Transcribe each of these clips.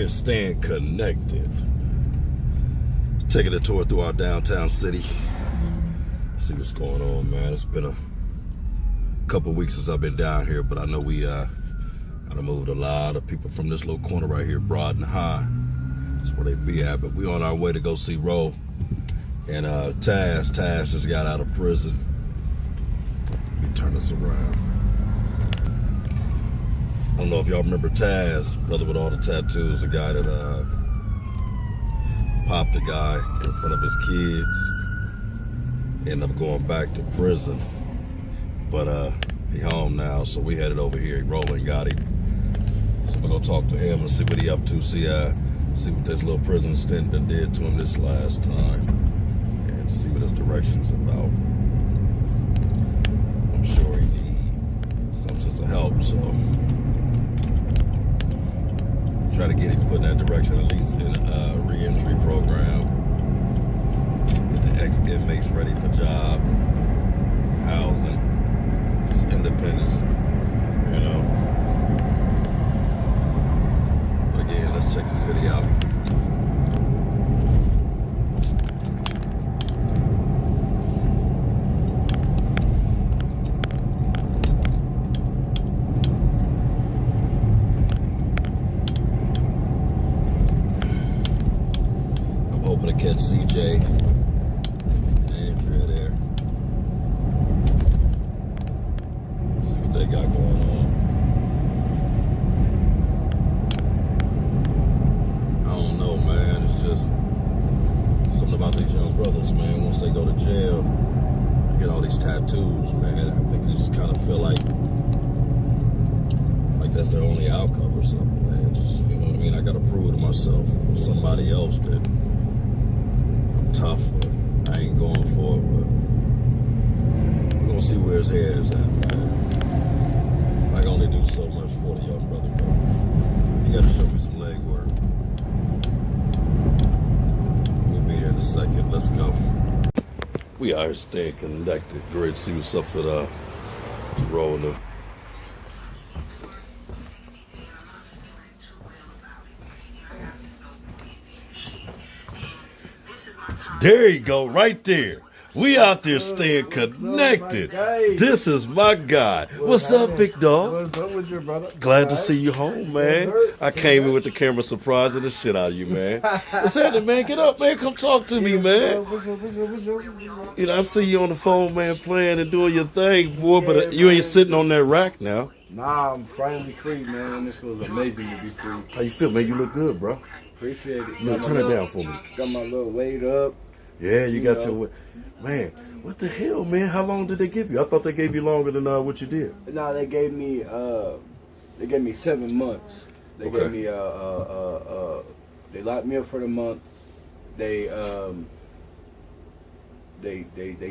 staying connected. Taking a tour through our downtown city. See what's going on, man. It's been a couple weeks since I've been down here, but I know we I moved a lot of people from this little corner right here, Broad and High. That's where they be at. But we on our way to go see Ro and Taz. Taz just got out of prison. Let me turn this around. I don't know if y'all remember Taz, brother with all the tattoos, the guy that popped a guy in front of his kids. Ended up going back to prison. But he home now, so we headed over here. Roland got him. So we're gonna talk to him and see what he up to, see what this little prison stint that did to him this last time. And see what his direction's about. I'm sure he needs some sense of help, so try to get him put in that direction, at least in a re-entry program. Get the ex-inmates ready for job, housing, just independence, you know. But again, let's check the city out. Hoping to catch CJ and Andrea there. See what they got going on. I don't know, man. It's just something about these young brothers, man. Once they go to jail, they get all these tattoos, man. I think they just kind of feel like that's their only outcome or something, man. Just, you know what I mean? I got to prove to myself or somebody else that tough, I ain't going for it, but we're gonna see where his head is at, man. I can only do so much for the young brother, bro. You gotta show me some leg work. We'll be here in a second. Let's go. We are staying connected. Great to see what's up with rolling. There you go, right there. We out there staying connected. This is my guy. What's up, big dog? What's up with your brother? Glad to see you home, man. I came in with the camera surprising the shit out of you, man. What's happening, man? Get up, man. Come talk to me, man. You know, I see you on the phone, man, playing and doing your thing, boy, but you ain't sitting on that rack now. Nah, I'm finally free, man. This was amazing to be free. How you feel, man? You look good, bro. Appreciate it. Man, turn it down for me. Got my little weight up. Yeah, you got your... Man, what the hell, man? How long did they give you? I thought they gave you longer than what you did. Nah, they gave me 7 months. They gave me they locked me up for the month. They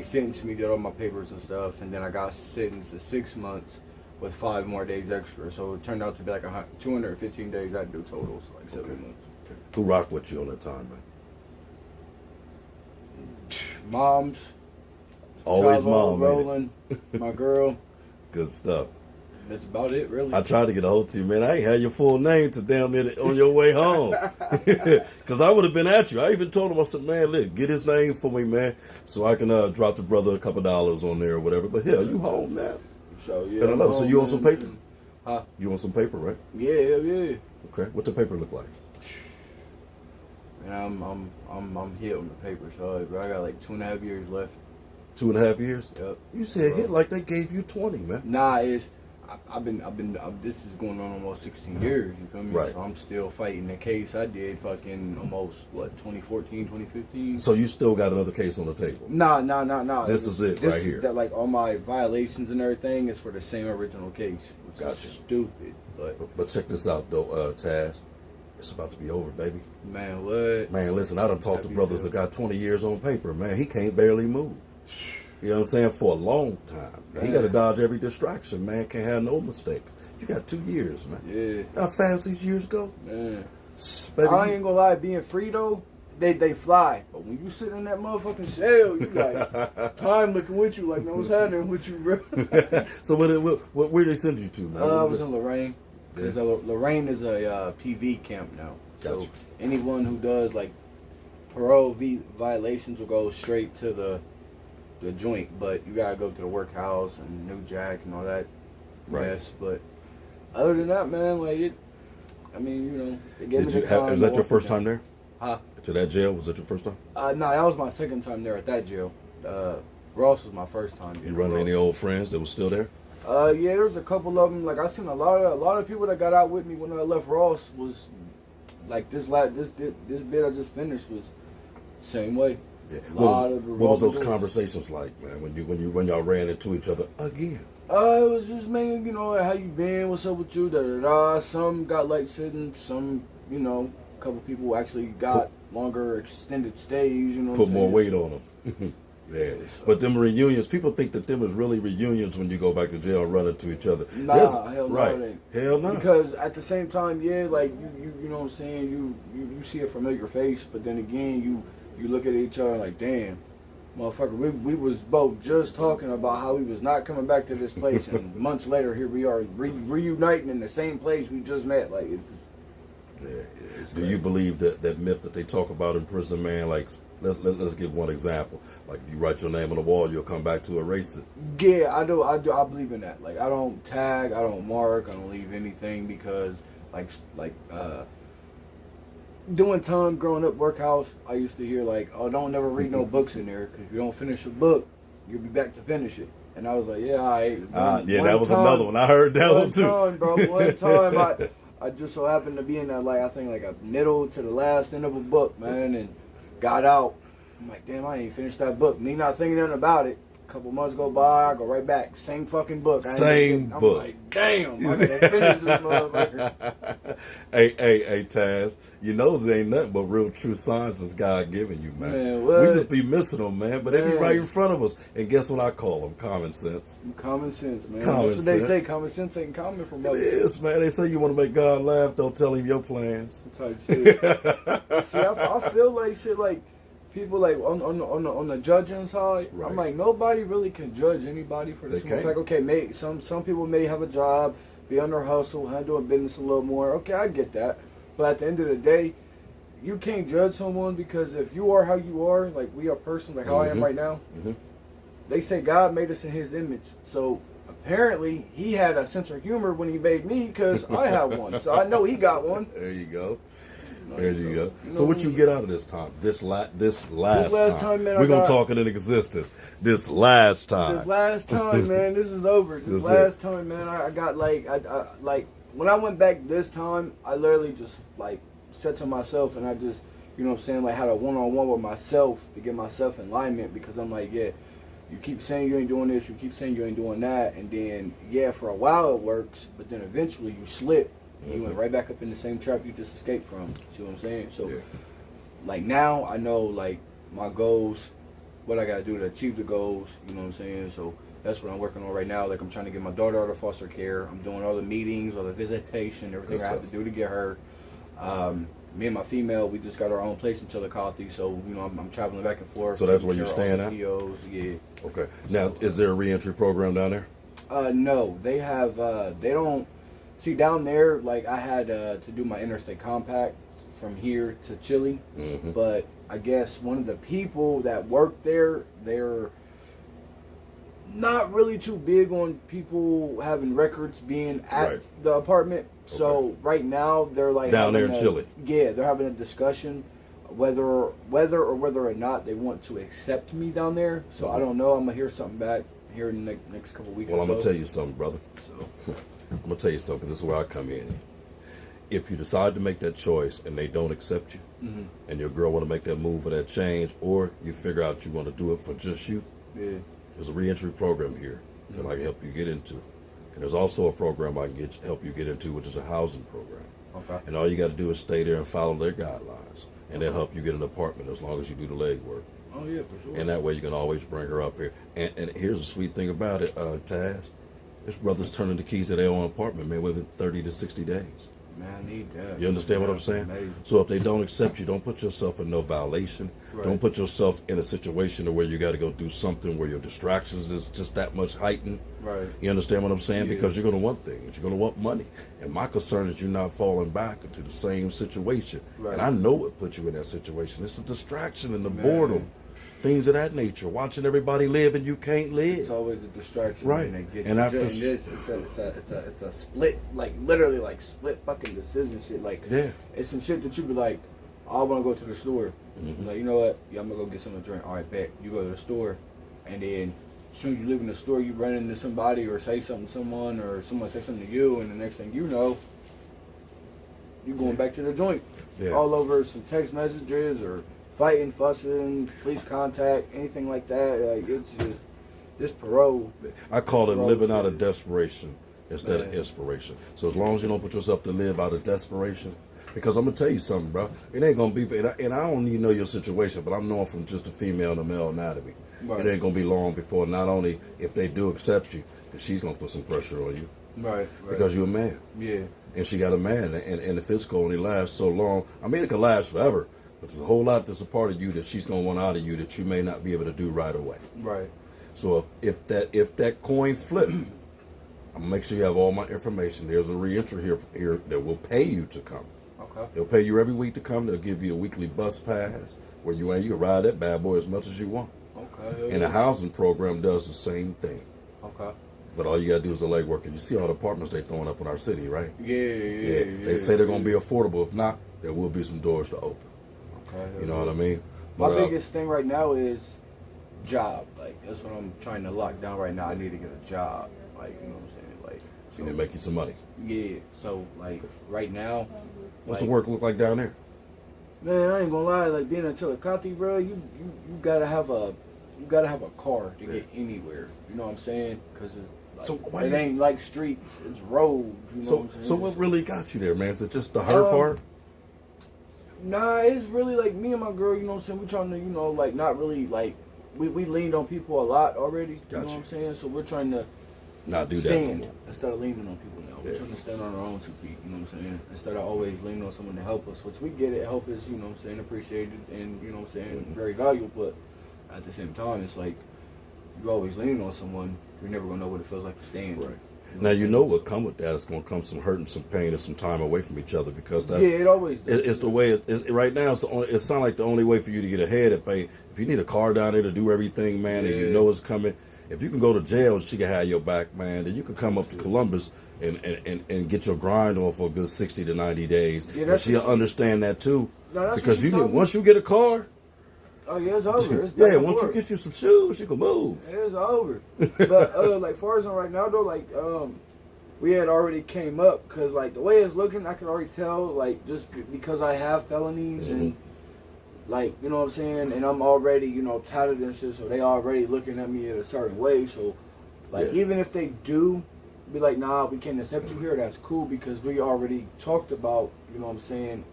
sentenced me, did all my papers and stuff, and then I got sentenced to 6 months with 5 more days extra. So it turned out to be like 215 days I do total, so like 7 months. Who rocked with you on that time, man? Moms. Always Chavo, mom, Roland, my girl. Good stuff. That's about it, really. I tried to get a hold of you, man. I ain't had your full name to damn near on your way home. Because I would have been at you. I even told him, I said, man, look, get his name for me, man, so I can drop the brother a couple dollars on there or whatever. But hell, you home now. So, yeah. And I love it. So you on some paper? Huh? You on some paper, right? Yeah. Okay. What the paper look like? And I'm hit on the paper, so I got like 2.5 years left. 2.5 years? Yep. You said hit like they gave you 20, man. Nah, I've been this is going on almost 16 years, you feel me? Right. So I'm still fighting the case I did fucking almost, 2014, 2015? So you still got another case on the table? Nah. This is it right here. That, like, all my violations and everything is for the same original case, which Gotcha. is stupid. But check this out, though, Taz. It's about to be over, baby. Man, what? Man, listen, I done talked to brothers that got 20 years on paper. Man, he can't barely move. You know what I'm saying? For a long time. Man. He got to dodge every distraction, man. Can't have no mistakes. You got 2 years, man. Yeah. How fast these years go? Man. Baby, I ain't gonna lie, being free, though, they fly. But when you sit in that motherfucking cell, you like, time looking with you, like, man, what's happening with you, bro? So where they send you to, man? I was in Lorraine. Yeah. Lorraine is a PV camp now. Gotcha. So anyone who does like parole violations will go straight to the joint, but you gotta go to the workhouse and New Jack and all that mess. But other than that, man, like it. I mean, you know, they gave me the time. Is that your first time there? Huh? To that jail? Was that your first time? No, that was my second time there at that jail. Ross was my first time. You running any old friends that was still there? Yeah, there's a couple of them. Like I seen a lot of people that got out with me when I left Ross was like this bit I just finished was same way. Yeah. What was those conversations like, man? When y'all ran into each other again? It was just mainly, you know, how you been, what's up with you, da da da. Some got light sitting, some, you know, a couple people actually got longer extended stays, you know. Put more weight on them. Yeah. But them reunions, people think that them is really reunions when you go back to jail and run into each other. Nah, hell no, it ain't. Hell no. Because at the same time, yeah, like you know what I'm saying, you see a familiar face, but then again you look at each other like, damn, motherfucker, we was both just talking about how we was not coming back to this place, and months later here we are reuniting in the same place we just met. Like, it's Do you believe that myth that they talk about in prison, man? Like, let's give one example. Like, if you write your name on the wall, you'll come back to erase it. Yeah, I do. I believe in that. Like, I don't tag, I don't mark, I don't leave anything because, like doing time growing up workhouse, I used to hear like, oh, don't never read no books in there because if you don't finish a book, you'll be back to finish it. And I was like, yeah, all right. Yeah, that was another one. I heard that one too. One time, I just so happened to be in that, like, I think like a middle to the last end of a book, man, and got out. I'm like, damn, I ain't finished that book. Me not thinking nothing about it. A couple months go by, I go right back. Same fucking book. Same book. I'm like, damn, I gotta finish this motherfucker. Hey, Taz, you know there ain't nothing but real true signs that's God giving you, man. What? We just be missing them, man. But they be right in front of us. And guess what I call them? Common sense. Common sense, man. Common That's what sense. they say. Common sense ain't common from It is, man. They say you want to make God laugh, don't tell him your plans. Type shit. See, I feel like shit like people like on the judging side. Right. I'm like, nobody really can judge anybody for this. It's like, okay, some people may have a job, be on their hustle, handle a business a little more. Okay, I get that. But at the end of the day, you can't judge someone because if you are how you are, like we are persons, like how I am right now, they say God made us in His image. So apparently He had a sense of humor when He made me because I have one. So I know He got one. There you go. There you go. So what you get out of this time? This last time, man, we're gonna talk it in existence. This last time. This last time, man. This is over. This last time, man. I got like I like when I went back this time, I literally just like said to myself, and I just, you know what I'm saying, like had a one-on-one with myself to get myself in alignment because I'm like, yeah, you keep saying you ain't doing this, you keep saying you ain't doing that, and then yeah, for a while it works, but then eventually you slip. And you went right back up in the same trap you just escaped from. See what I'm saying? So, like now I know like my goals, what I gotta do to achieve the goals. You know what I'm saying? So that's what I'm working on right now. Like I'm trying to get my daughter out of foster care. I'm doing all the meetings, all the visitation, everything I have to do to get her. Me and my female, we just got our own place in Chillicothe. So you know I'm traveling back and forth. So that's where you're staying at? POs, yeah. Okay. Now, is there a reentry program down there? No, they have. They don't. See, down there, like, I had to do my interstate compact from here to Chile, but I guess one of the people that work there, they're not really too big on people having records being at the apartment. So right now, they're like down there in Chile. Yeah, they're having a discussion whether or not they want to accept me down there. So I don't know. I'm gonna hear something back here in the next couple weeks. Well, I'm gonna tell you something, brother. So. I'm gonna tell you something. This is where I come in. If you decide to make that choice and they don't accept you, and your girl want to make that move or that change, or you figure out you want to do it for just you, there's a reentry program here that I can help you get into, and there's also a program I can help you get into, which is a housing program. Okay. And all you got to do is stay there and follow their guidelines, and they'll help you get an apartment as long as you do the legwork. Oh yeah, for sure. And that way you can always bring her up here. And here's the sweet thing about it, Taz. This brother's turning the keys to their own apartment, man, within 30 to 60 days. Man, I need that. You understand what I'm saying? Amazing. So if they don't accept you, don't put yourself in no violation. Right. Don't put yourself in a situation where you got to go do something where your distractions is just that much heightened. Right. You understand what I'm saying? Yeah. Because you're going to want things. You're going to want money. And my concern is you're not falling back into the same situation. Right. And I know what put you in that situation. It's a distraction and the boredom. Things of that nature. Watching everybody live and you can't live. It's always a distraction. Right. And after this, it's a split, like literally like split fucking decision shit. Like, it's some shit that you be like, I want to go to the store. Like, you know what? Yeah, I'm gonna go get something to drink. All right, bet. You go to the store, and then as soon as you leave in the store, you run into somebody or say something to someone, or someone say something to you, and the next thing you know, you going back to the joint. All over some text messages or fighting, fussing, police contact, anything like that. Like, it's just parole. I call it living out of desperation instead of inspiration. So as long as you don't put yourself to live out of desperation, because I'm gonna tell you something, bro. It ain't gonna be, and I don't even know your situation, but I'm knowing from just the female and the male anatomy. It ain't gonna be long before not only if they do accept you, that she's gonna put some pressure on you. Right. Because you're a man. Yeah. And she got a man, and the physical only lasts so long. I mean, it could last forever, but there's a whole lot that's a part of you that she's gonna want out of you that you may not be able to do right away. Right. So if that coin flip, I'm gonna make sure you have all my information. There's a reentry here that will pay you to come. Okay. They'll pay you every week to come. They'll give you a weekly bus pass where you can ride that bad boy as much as you want. Okay. And the housing program does the same thing. Okay. But all you gotta do is the legwork. And you see all the apartments they throwing up in our city, right? Yeah. They say they're gonna be affordable. If not, there will be some doors to open. Okay. You know what I mean? My biggest thing right now is job. Like, that's what I'm trying to lock down right now. I need to get a job. Like, you know what I'm saying? Like, so you need to make you some money. Yeah. So, like, right now. What's the work look like down there? Man, I ain't gonna lie. Like, being in Chillicothe, bro, you gotta have a car to get anywhere. You know what I'm saying? Because it ain't like streets. It's roads. You know what I'm saying? So what really got you there, man? Is it just the her part? Nah, it's really like me and my girl. You know what I'm saying? We trying to, like, not really like we leaned on people a lot already. You know what I'm saying? So we're trying to not do stand that instead of leaning on people now. We're trying to stand on our own 2 feet. You know what I'm saying? Instead of always leaning on someone to help us, which we get it. Help is, you know what I'm saying, appreciated and, you know what I'm saying, very valuable. But at the same time, it's like you always leaning on someone, you're never gonna know what it feels like to stand. Right. Now you know what come with that. It's gonna come some hurt and some pain and some time away from each other because that's it always does. It's the way right now. It sounds like the only way for you to get ahead. If you need a car down there to do everything, man, and you know it's coming. If you can go to jail and she can have your back, man, then you can come up to Columbus and get your grind on for a good 60 to 90 days. And she'll understand that too. No, because once you get a car. Oh yeah, it's over. It's once you get you some shoes, you can move. It's over. But like far as on right now though, like we had already came up because like the way it's looking, I can already tell like just because I have felonies and like, you know what I'm saying, and I'm already, touted and shit, so they already looking at me in a certain way. So like even if they do be like, nah, we can't accept you here, that's cool because we already talked about, you know what I'm saying,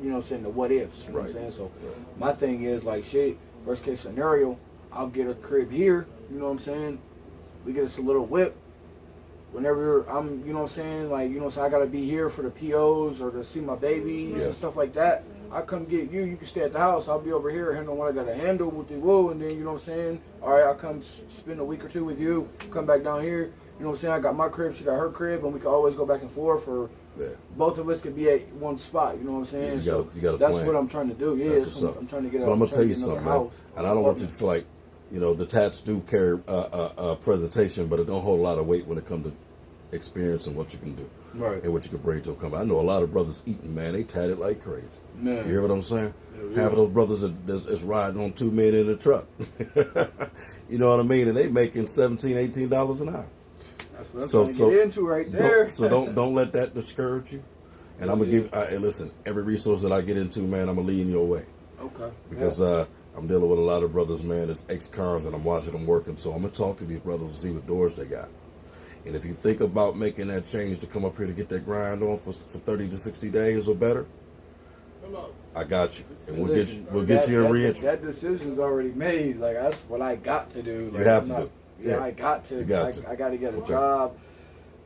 the what ifs, you know what I'm saying? So my thing is like, shit, worst case scenario, I'll get a crib here, you know what I'm saying? We get us a little whip. Whenever I'm, you know what I'm saying, like, so I gotta be here for the POs or to see my babies and stuff like that. I come get you, you can stay at the house, I'll be over here handling what I gotta handle with the woo, and then, you know what I'm saying, alright, I'll come spend a week or two with you, come back down here, you know what I'm saying, I got my crib, she got her crib, and we can always go back and forth, or both of us could be at one spot, you know what I'm saying? You got that's plan. what I'm trying to do, I'm trying to get But I'm gonna tell you something, man, and I don't want you to feel like, the tats do carry a presentation, but it don't hold a lot of weight when it comes to experience and what you can do. Right. And what you can bring to a company. I know a lot of brothers eating, man. They tatted like crazy. Man. You hear what I'm saying? Half of those brothers is riding on 2 men in a truck. You know what I mean? And they making $17, $18 an hour. That's what I'm trying to get into right there. Don't let that discourage you. And I'm gonna give. Listen, every resource that I get into, man, I'm gonna lead in your way. Okay. Because I'm dealing with a lot of brothers, man. It's ex-cons, and I'm watching them working. So I'm gonna talk to these brothers and see what doors they got. And if you think about making that change to come up here to get that grind on for 30 to 60 days or better, I got you. And we'll get you a reentry. That decision's already made. Like, that's what I got to do. Like, you have to do. Yeah, I got to. I got to get a job.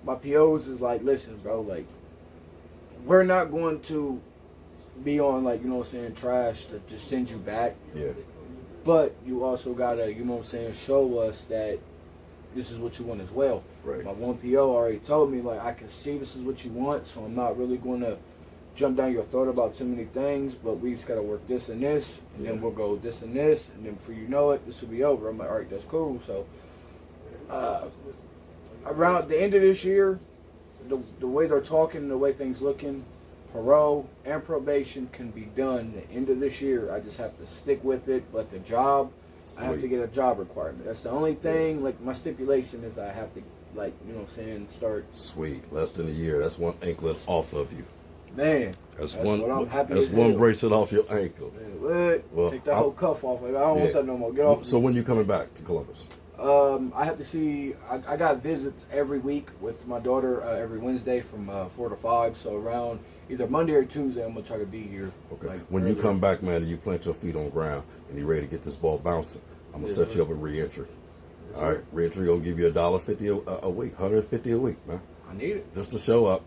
My POs is like, listen, bro, like, we're not going to be on, like, you know what I'm saying, trash to just send you back. Yeah. But you also got to, you know what I'm saying, show us that this is what you want as well. Right. My 1PO already told me, like, I can see this is what you want, so I'm not really going to jump down your throat about too many things, but we just got to work this and this, and then we'll go this and this, and then before you know it, this will be over. I'm like, all right, that's cool. So around the end of this year, the way they're talking, the way things looking, parole and probation can be done the end of this year. I just have to stick with it, but the job, I have to get a job requirement. That's the only thing. Like, my stipulation is I have to, like, you know what I'm saying, start. Sweet. Less than a year. That's one anklet off of you. Man, that's one. What I'm happy that's one bracelet off your ankle. Man, what? Well, take that whole cuff off. Like, I don't want that no more. Get off. So when you coming back to Columbus? I have to see. I got visits every week with my daughter every Wednesday from 4 to 5. So around either Monday or Tuesday, I'm gonna try to be here. Okay. Like, when you come back, man, and you plant your feet on the ground and you're ready to get this ball bouncing, I'm gonna set you up a re-entry. All right, re-entry gonna give you $1.50 a week, $150 a week, man. I need it. Just to show up,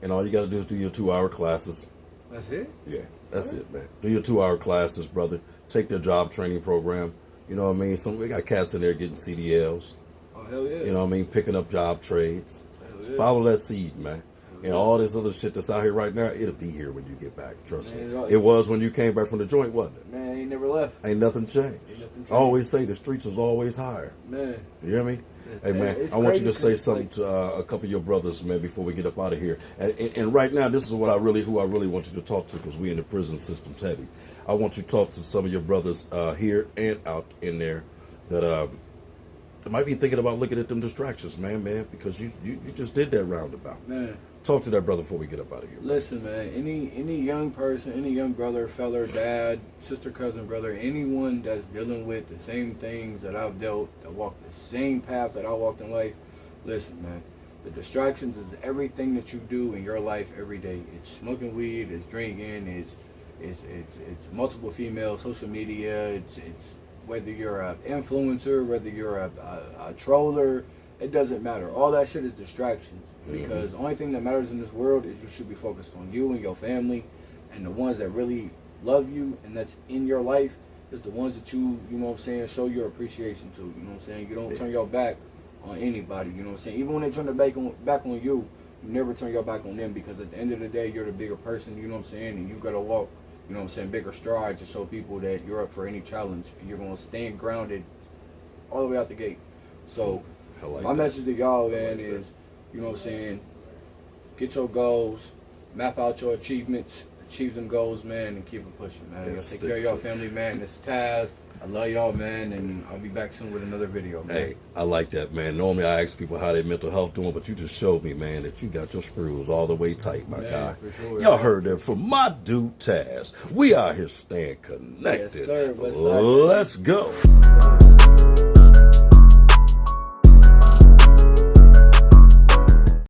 and all you got to do is do your 2-hour classes. That's it. Yeah, that's it, man. Do your 2-hour classes, brother. Take their job training program. You know what I mean? We got cats in there getting CDLs. Oh, hell yeah. You know what I mean? Picking up job trades. Yeah. Follow that seed, man. And all this other shit that's out here right now, it'll be here when you get back. Trust me. It was when you came back from the joint, wasn't it? Man, ain't never left. Ain't nothing changed. I always say the streets is always higher. Man. You hear me? Hey, man, I want you to say something to a couple of your brothers, man, before we get up out of here. And right now, this is who I really want you to talk to, because we in the prison system's heavy. I want you to talk to some of your brothers here and out in there that might be thinking about looking at them distractions, man, because you just did that roundabout. Man. Talk to that brother before we get up out of here. Listen, man, any young person, any young brother, fella, dad, sister, cousin, brother, anyone that's dealing with the same things that I've dealt, that walk the same path that I walked in life, listen, man, the distractions is everything that you do in your life every day. It's smoking weed, it's drinking, it's multiple females, social media, it's whether you're an influencer, whether you're a troller, it doesn't matter. All that shit is distractions. Because the only thing that matters in this world is you should be focused on you and your family, and the ones that really love you and that's in your life is the ones that you know what I'm saying, show your appreciation to. You know what I'm saying? You don't turn your back on anybody. You know what I'm saying? Even when they turn their back on you, you never turn your back on them, because at the end of the day, you're the bigger person. You know what I'm saying? And you gotta walk, you know what I'm saying, bigger strides to show people that you're up for any challenge and you're gonna stand grounded all the way out the gate. So my message to y'all, man, is, you know what I'm saying, get your goals, map out your achievements, achieve them goals, man, and keep it pushing, man. Y'all take care of y'all family, man. This is Taz. I love y'all, man, and I'll be back soon with another video, man. Hey, I like that, man. Normally I ask people how their mental health doing, but you just showed me, man, that you got your screws all the way tight, my guy. For sure, y'all heard that from my dude, Taz. We out here staying connected. Yes, sir. Let's go.